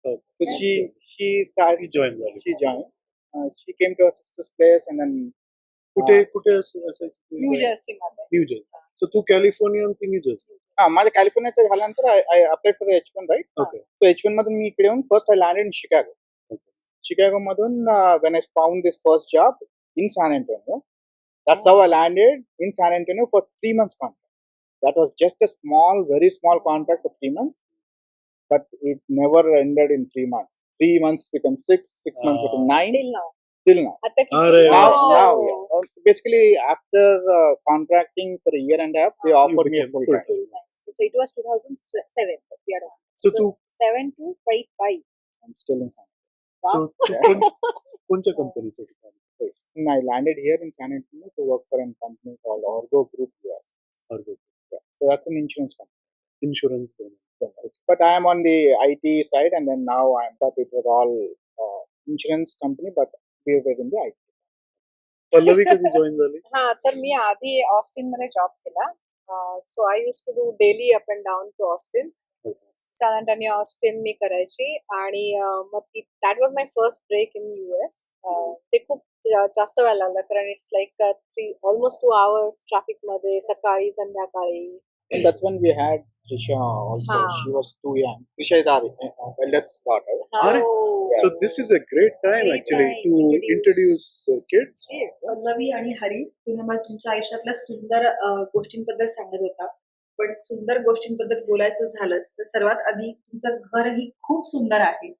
So she started. Join झाली. She joined. She came to her sister's place, and then कुठे असायची? New Jersey मध्ये. New Jersey. So तू California आणि ती new Jersey. माझ्या कॅलिफोर्नियाच्या झाल्यानंतर I applied for the H1, right? Okay. So H1 मधून मी इकडे येऊन first I landed in Chicago. Chicago मधून when I found this first job in San Antonio, that's how I landed in San Antonio for 3 months contract. That was just a very small contract for 3 months, but it never ended in 3 months. 3 months became 6, 6 months became 9, Till now. till now. आता किती अरे वा. Now, वर्ष? yeah. Basically, after contracting for a year and a half, they offered me a full time. So it was 2007. We are on. So तू 7 to 5. I'm still in San so तू कोणत्या कंपनीसाठी काम करतोय? Antonio. I landed here in San Antonio to work for a company called Orgo Group US. Yeah. So that's an insurance company. Insurance. But I am on the IT side, and then now but it was all insurance company, but we were in the IT. Pallavi कधी join झाली? हा तर मी आधी Austin मध्ये job केला. So I use to do daily up and down to Austin. San Antonio Austin मी करायची आणि मग that was my first break in US. ते खूप जास्त वेळ लागला कारण it's like almost 2 hours traffic मध्ये सकाळी संध्याकाळी. And that's when we had Trisha also. Huh. She was too young. Trisha is our eldest daughter. अरे. Oh. So this is a great time Great actually time to to introduce the kids. Pallavi आणि हरी, तुम्ही मला तुमच्या आयुष्यातल्या सुंदर गोष्टींबद्दल सांगत होता. पण सुंदर गोष्टींबद्दल बोलायचं झालंच तर सर्वात आधी तुमचं घरही खूप सुंदर आहे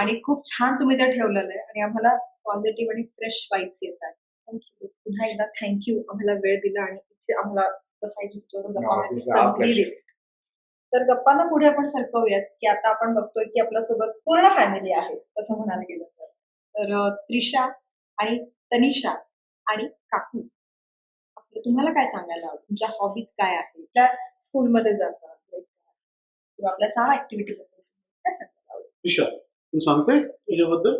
आणि खूप छान तुम्ही ते ठेवलेलं आहे आणि आम्हाला पॉझिटिव्ह आणि फ्रेश वाईब्स येतात. थँक्यू. पुन्हा एकदा थँक्यू आम्हाला वेळ दिला आणि इथे आम्हाला बसायची गप्पा मारायची this is our संधी pleasure. दिली. तर गप्पांना पुढे आपण सरकवूयात की आता आपण बघतोय की आपल्यासोबत पूर्ण फॅमिली आहे तसं म्हणायला गेलं तर त्रिशा आणि तनिषा आणि काकू, तुम्हाला काय सांगायला आवडेल? तुमच्या हॉबीज काय आहेत? त्या स्कूलमध्ये जातात किंवा आपल्या 6 ऍक्टिव्हिटी बद्दल काय सांगायला आवडेल? ईशा तू सांगते तुझ्याबद्दल?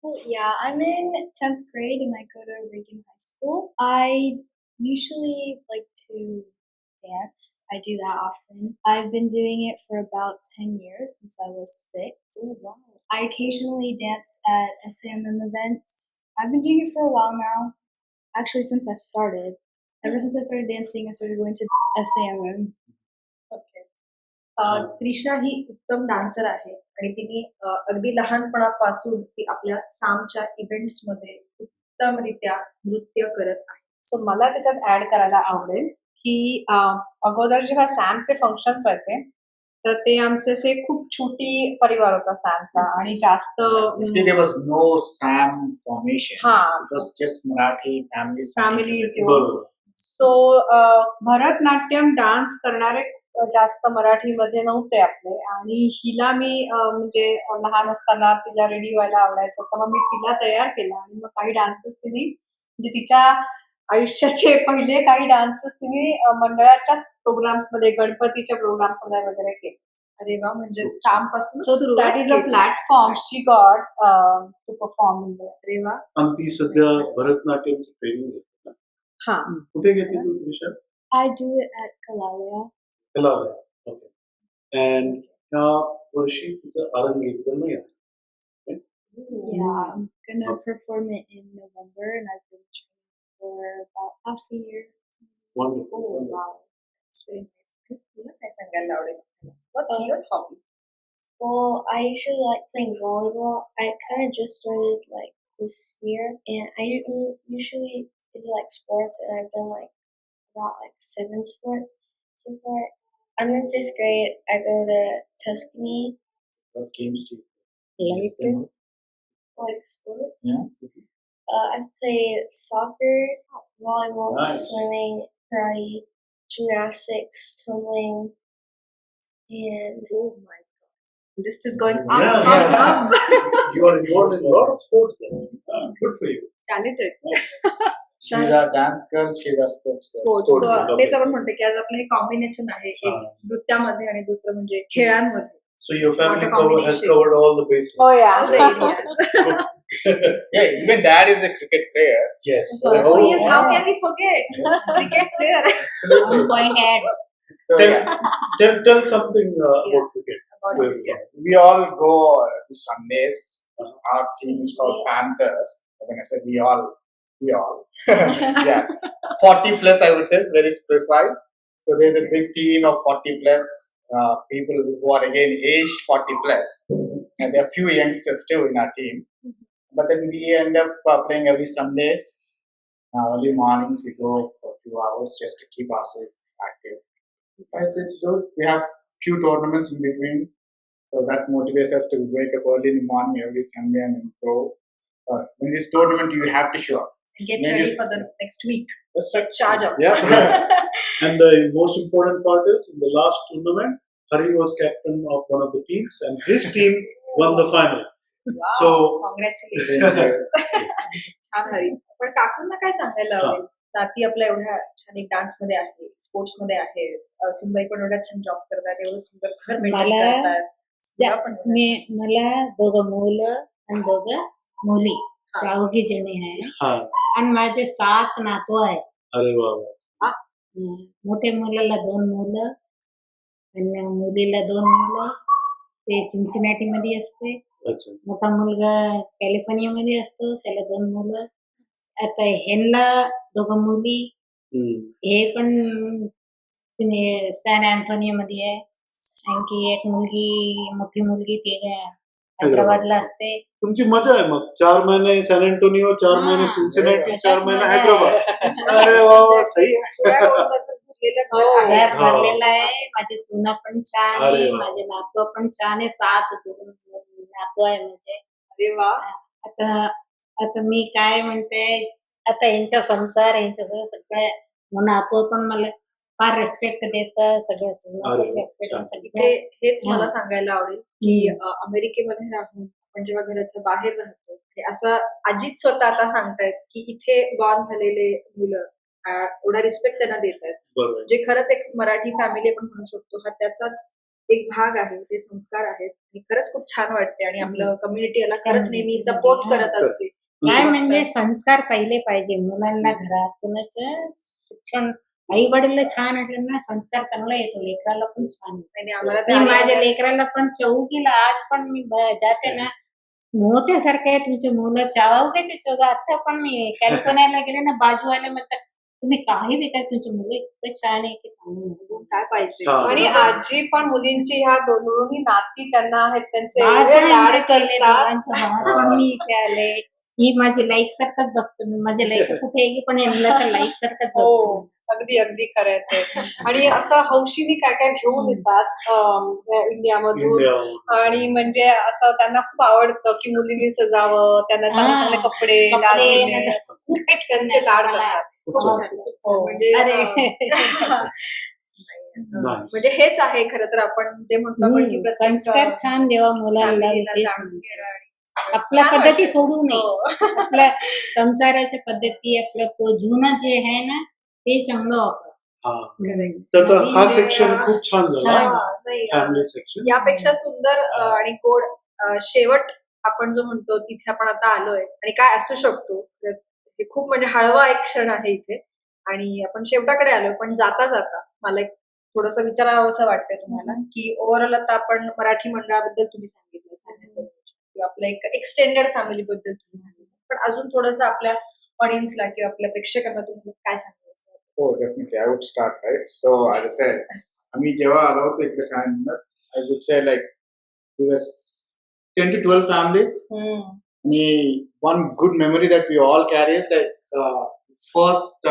Oh, yeah, I'm in 10th grade and I go to Reagan High School. I usually like to dance. I do that often. I've been doing it for about 10 years since I was 6. Oh, wow. I occasionally dance at SAMM events. I've been doing it for a while now. Actually, since I've started. Ever since I started dancing, I started going to SAMM. Okay. Trisha ही उत्तम dancer आहे आणि तिने अगदी लहानपणापासून ती आपल्या सामच्या events मध्ये उत्तमरित्या नृत्य करत आहे. सो मला त्याच्यात ऍड करायला आवडेल की अगोदर जेव्हा सॅमचे फंक्शन्स व्हायचे तर ते आमचे असे खूप छोटी परिवार होता सॅमचा आणि जास्त Basically, there was no SAM formation. हा It was just Marathi families. Families बरोबर. सो भरतनाट्यम डान्स करणारे जास्त मराठीमध्ये नव्हते आपले आणि हिला मी म्हणजे लहान असताना तिला रेडी व्हायला आवडायचं तर मग मी तिला तयार केलं आणि मग काही डान्सेस तिने म्हणजे तिच्या आयुष्याचे पहिले काही डान्सेस तिने मंडळाच्याच प्रोग्राम्स मध्ये गणपतीच्या प्रोग्राम्स मध्ये वगैरे केले. अरे वा, म्हणजे साम पासून so that is a platform she got to perform in. अरे वा. आणि ती सध्या भरतनाट्यमची ट्रेनिंग घेते ना. हा कुठे घेते तू Trisha? I do it at Kalalaya. कलावया. ओके. अँड ह्या वर्षी तिचं अरंगेट्रम नाही आहे. Yeah, I'm gonna perform it in November and I've been training for about half a year. Wonderful. Oh, wow. It's very nice. तुला काय सांगायला आवडेल? What's your hobby? Well, I usually like playing volleyball. I kind of just started like this year, and I usually do like sports, and I've done like about like 7 sports so far. I'm in 5th grade. I go to Tuscany, What games do you like play? like sports. Yeah. I've played soccer, volleyball, Nice. swimming, karate, gymnastics, tumbling, and Oh my god. List is going up, Yeah, up, yeah. up. You are involved in a lot of sports then. Good for you. Talented. Nice. She's a dance girl. She's a sports girl. Sports. Sports, okay. तेच आपण म्हणतो की आज आपलं हे combination आहे, एक हा. नृत्यामध्ये आणि दुसरं म्हणजे खेळांमध्ये. So your family What a has combination. covered all the bases. हो या All the areas. Yeah, even dad is a cricket player. Yes. Oh yes, how can we forget? Cricket player. Absolutely. Point add. So Tell, yeah, tell something about cricket. About Where we cricket. we all go to Sundays. Uh-huh. Our team is called Panthers. When I say we all, yeah, 40 plus I would say is very precise. So there's a big team of 40 plus people who are again aged 40 plus, and there are few youngsters too in our team. But then we end up playing every Sundays. Early mornings we go for a few hours just to keep ourselves active. It's good. We have few tournaments in between, so that motivates us to wake up early in the morning every Sunday and then go. In this tournament, you have to show up. Get Maybe- ready for the next week. That's right. Charge up. Yeah. And the most important part is, in the last tournament, Hari was captain of one of the teams, and his team won the final. Wow. So, Congratulations. छान हरी. पण काकूंना काय सांगायला आवडेल? नाती आपल्या एवढ्या छान एक डान्स मध्ये आहे, स्पोर्ट्स मध्ये आहे, सुनबाई पण एवढा छान जॉब करतात, एवढं सुंदर घर मेंटेन मला करतात. तुला पण मला दोघं मुलं आणि दोघं मुली चौघी जणी आहे हा. आणि माझे 7 नातू आहे. अरे वा. मोठ्या मुलाला 2 मुलं आणि मुलीला 2 मुलं. ते सिन्सिनाटी मध्ये असते. अच्छा. मोठा मुलगा कॅलिफोर्निया मध्ये असतो, त्याला 2 मुलं. आता ह्यांना 2 मुली. हम्म. हे पण सॅन अँथोनिया मध्ये आहे. आणखी एक मुलगी, मोठी मुलगी ती हैदराबादला असते. तुमची मजा आहे मग. 4 महिने सॅन अँटोनियो, 4 हा. महिने सिन्सिनाटी, त्याच्यात 4 महिने मजा आहे. हैदराबाद. अरे वा वा, सही आहे. तुला बोलताचं भरलेलं घर आहे. घर हा. भरलेला आहे. माझी सुना पण छान अरे आहे, वा. माझे नातू पण छान आहे. 7 नातू आहे म्हणजे. अरे वा. आता आता मी काय म्हणते, आता यांचा संसार, यांच्या सगळ्या नातू पण मला फार रिस्पेक्ट देतात. सगळ्या सुना अरे पण वा, respect छान. सगळ्या. इथे हेच मला हा. सांगायला आवडेल की अमेरिकेमध्ये राहून आपण जेव्हा घराच्या बाहेर राहतो, हे असं आजीच स्वतः आता सांगतायत की इथे बॉर्न झालेले मुलं एवढा रिस्पेक्ट त्यांना देत आहेत, बरोबर. जे खरंच एक मराठी फॅमिली आपण म्हणू शकतो, हा त्याचाच एक भाग आहे, ते संस्कार आहेत आणि खरंच खूप छान वाटते आणि आपलं कम्युनिटी याला खरंच नेहमी सपोर्ट करत असते. काय म्हणजे संस्कार पहिले पाहिजे मुलांना घरातूनच शिक्षण आई वडील छान असले ना संस्कार चांगला येतो लेकराला पण छान येतो. आणि आम्हाला ते मी माझ्या आल्यास- लेकराला पण चौकीला आज पण मी जाते ना मोठ्यासारखे आहे तुमचे मुलं चौघ्याचे चौघ. आता पण मी कॅलिफोर्नियाला गेले ना बाजूवाले म्हणतात तुम्ही काही विकत तुमचे मुलं इतकं छान आहे की सांगू नका. अजून काय पाहिजे हा. आणि आजी पण मुलींची ह्या दोन्ही नाती त्यांना आहेत त्यांचे आज एवढे लाड केले करतात. दोघांच्या भावात पण मी इथे आले ही माझी लाईक सारखंच बघतो मी माझे लाईक कुठे पण यांना तर लाईक सारखंच हो बघतो. अगदी अगदी खरं आहे ते. आणि असं हौशीने काय काय घेऊन येतात इंडियामधून. आणि म्हणजे असं त्यांना खूप आवडतं की मुलींनी सजावं, त्यांना चांगले चांगले हा. कपडे कपडे, दागिने, म्हणजे असं खूप त्यांचे लाड करतात. खूप छान, खूप छान. हो. म्हणजे अरे म्हणजे हेच आहे खरं तर आपण ते म्हणतो आपण की प्रत्येक संस्कार छान देवा मुलांना फॅमिलीला तेच जाणून म्हणते. घेणं आणि आपल्या छान पद्धती वाटतं. सोडू नये. हो. आपल्या संसाराच्या पद्धती आपलं जुनं जे आहे ना ते चांगलं वापर. हा तर हा म्हणजे, सेक्शन खूप छान झाला हा, नाही, फॅमिली सेक्शन. यापेक्षा सुंदर आणि गोड शेवट आपण जो म्हणतो तिथे आपण आता आलोय आणि काय असू शकतो तर हे खूप म्हणजे हळवा एक क्षण आहे इथे आणि आपण शेवटाकडे आलोय. पण जाता जाता मला एक थोडस विचारावं असं वाटतंय तुम्हाला की ओव्हरऑल आता आपण मराठी मंडळाबद्दल तुम्ही सांगितलं किंवा आपल्या एक एक्सटेंडेड फॅमिली बद्दल तुम्ही सांगितलं, पण अजून थोडंसं आपल्या ऑडियन्सला किंवा आपल्या प्रेक्षकांना तुम्ही काय सांगायचं? Oh, definitely. I would start, right? So, as I said, आम्ही जेव्हा आलो होतो इकडे सांगितलं, I would say like we were 10 to 12 families. हम्म. आणि one good memory that we all carry is like first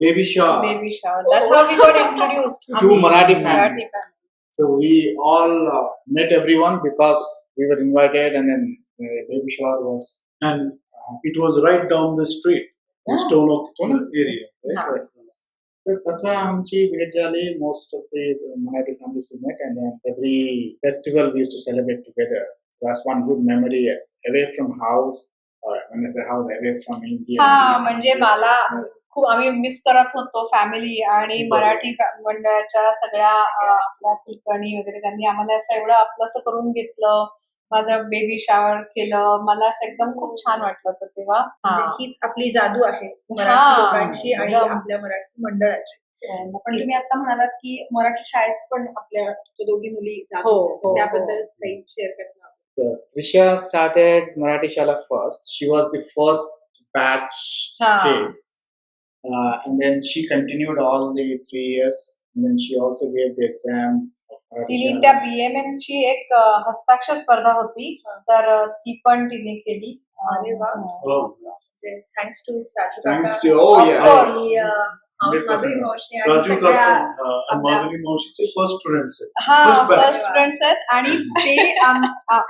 baby shower Baby shower. That's how we got introduced. to Marathi family. Marathi family. So we all met everyone because we were invited, and then baby shower was And it was right down the street in Yeah. Stone Oak area. Right? तर तसं आमची भेट झाली. Most of the Marathi families met, and then every festival we used to celebrate together. That's one good memory away from house. When I say house, away from India. हा म्हणजे मला खूप आम्ही मिस करत होतो फॅमिली आणि मराठी मंडळाच्या सगळ्या आपल्या कुलकर्णी वगैरे त्यांनी आम्हाला असं एवढं आपलं असं करून घेतलं. माझं बेबी शावर केलं. मला असं एकदम खूप छान वाटलं होतं तेव्हा. म्हणजे हीच आपली जादू आहे मराठी हा. लोकांची आणि एकदम. आपल्या मराठी मंडळाची. पण नक्कीच. तुम्ही आता म्हणालात की मराठी शाळेत पण आपल्या दोघी मुली जात हो, होत्या. हो, त्याबद्दल काही शेअर करणार? Trisha started Marathi Shala first. She was the first batch हा. kid. And then she continued all the 3 years. And then she also gave the exam. of Marathi तिने Shala. त्या BMM ची एक हस्ताक्षर स्पर्धा होती तर ती पण तिने केली. अरे वा. Oh. Thanks to Raju Thanks काका. to, oh Of yeah. course. आणि 100%. माधुरी मावशी आणि राजू सगळ्या काका आणि माधुरी मावशीचे फर्स्ट स्टुडंट्स आहेत. हा First batch. फर्स्ट स्टुडंट्स आहेत आणि ते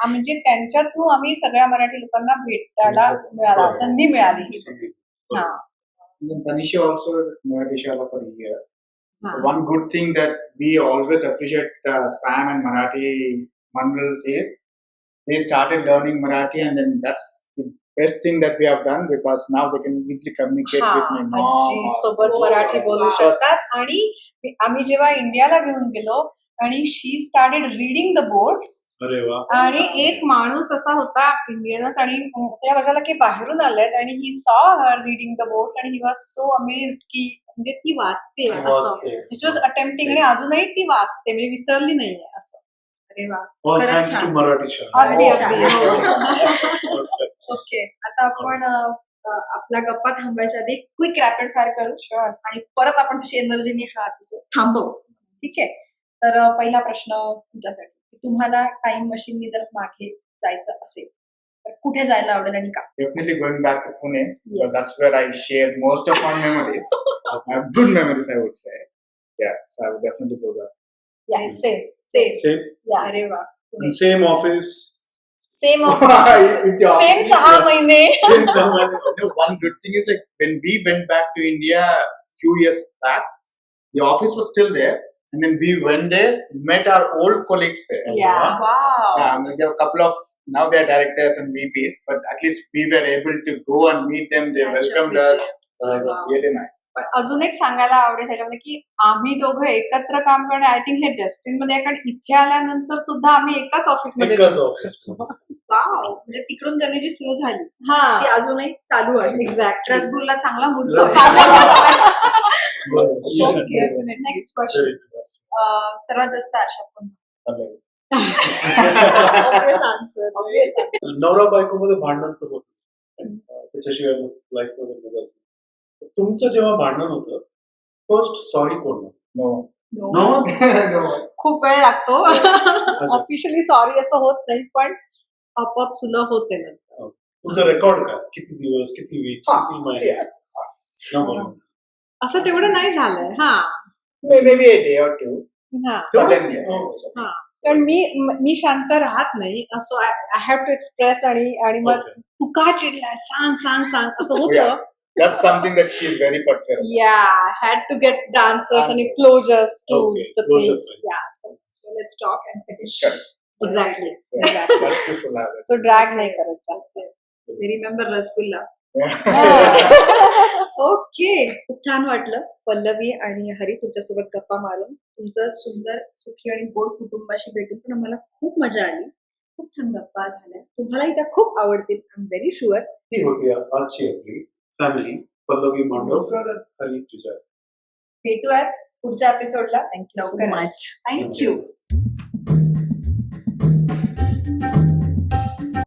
म्हणजे त्यांच्या थ्रू आम्ही सगळ्या मराठी लोकांना भेटायला मिळाला संधी मिळाली. हा. And then Tanisha also did Marathi Shala for a year. So हा. one good thing that we always appreciate Sam and Marathi Mandal is they started learning Marathi, and then that's the best thing that we have done because now they can easily communicate with my mom. आजी or- सोबत मराठी बोलू शकतात. आणि आम्ही जेव्हा इंडियाला घेऊन गेलो आणि शी स्टार्टेड रीडिंग द बोर्ड्स अरे वा. आणि एक माणूस असा होता इंडियनच आणि त्या कशाला की बाहेरून आलेत आणि he saw her reading the boards आणि ही वॉज सो अमेज्ड की म्हणजे ती वाचते असं. वाचते. शी वॉज अटेम्प्टिंग आणि अजूनही ती वाचते म्हणजे विसरली नाहीये असं. अरे वा. All खरंच thanks छान. to Maraठी Shala. अगदी Oh, अगदी yes, हो. yes. Perfect. ओके, आता आपण आपला गप्पा थांबायच्या आधी क्विक रॅपिड फायर करू आणि परत आपण कशी एनर्जीने हा एपिसोड थांबवू. ठीक आहे. तर पहिला प्रश्न तुमच्यासाठी, तुम्हाला टाइम मशीननी जर मागे जायचं असेल तर कुठे जायला आवडेल आणि का? Definitely going back to Pune. Yes. Because that's where I shared most of my memories. Good memories, I would say. Yeah, so I would definitely go back. Same same Same. अरे वा. And same office. Same If the same office is 6 just- महिने. Same someone. You know, one good thing is like when we went back to India a few years back, the office was still there, and then we went there, met our old colleagues there. Yeah. Wow. There are a couple of now they are directors and VPs, but at least we were able to go and meet them. They Catch up welcomed with us. So that was really nice. पण अजून एक सांगायला आवडेल ह्याच्यामध्ये की आम्ही दोघं एकत्र काम करणं आय थिंक हे डेस्टिन मध्ये आहे, कारण इथे आल्यानंतर सुद्धा आम्ही एकाच ऑफिसमध्ये एकच ऑफिस वाव म्हणजे तिकडून जर्नी जी सुरू झाली हा ती अजूनही चालू आहे. एक्झॅक्ट रसगुल्ला चांगला मुलतो. नेक्स्ट क्वेश्चन, सर्वात जास्त आरशात कोण? Pallava. Obvious answer. Obvious answer. नवरा बायको मध्ये भांडण तर होत त्याच्याशिवाय लाईफ मध्ये मजा असते. तुमचं जेव्हा भांडण होतं फर्स्ट सॉरी कोण No. No No. खूप वेळ लागतो. ऑफिशियली सॉरी असं होत नाही, पण आपोआप सुलभ होते नंतर. तुमचं रेकॉर्ड काय किती दिवस किती वीक्स किती महिने Yeah. No. असं तेवढं नाही झालंय. हा Maybe a day or two. हा But then, yeah. हा कारण मी शांत राहत नाही, असं आय हॅव टू एक्सप्रेस आणि मग Okay. तू का चिडलाय सांग सांग सांग असं Yeah. होतं. That's something that she is very particular about. Yeah, had to get the answers and Answers. closures to Okay, the closures, things. Yeah, so let's talk and finish. Correct. exactly. So Exactly. that's this will have. So drag नाही करत जास्त. Remember rasgulla. Yeah. Okay, खूप छान वाटलं पल्लवी आणि हरी तुमच्यासोबत गप्पा मारून. तुमचं सुंदर सुखी आणि गोड कुटुंबाशी भेटून पण आम्हाला खूप मजा आली. खूप छान गप्पा झाल्या. तुम्हालाही त्या खूप आवडतील, आय एम व्हेरी शुअर. ही होती आजची आपली फॅमिली पल्लवी मांडवकर हरी तुझ्या भेटूयात पुढच्या एपिसोडला. Thank you so much. Thank you.